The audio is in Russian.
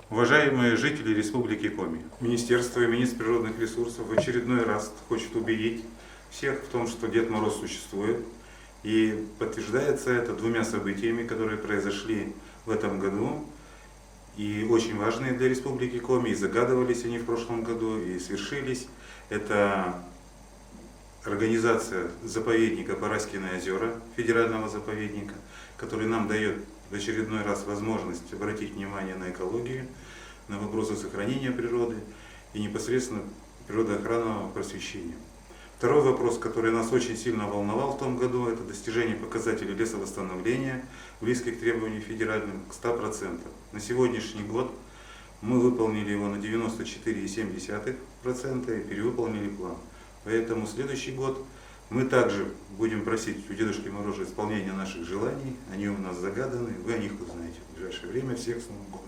Уважаемые жители Республики Коми, Министерство и министр природных ресурсов в очередной раз хочет убедить всех в том, что Дед Мороз существует. И подтверждается это двумя событиями, которые произошли в этом году. И очень важные для Республики Коми, и загадывались они в прошлом году, и свершились. Это организация заповедника Параскины озера, федерального заповедника, который нам дает в очередной раз возможность обратить внимание на экологию, на вопросы сохранения природы и непосредственно природоохранного просвещения. Второй вопрос, который нас очень сильно волновал в том году, это достижение показателей лесовосстановления, близких к требованиям федеральным к 100%. На сегодняшний год мы выполнили его на 94,7% и перевыполнили план. Поэтому следующий год мы также будем просить у Дедушки Мороза исполнения наших желаний. Они у нас загаданы, вы о них узнаете в ближайшее время. Всех с Новым годом!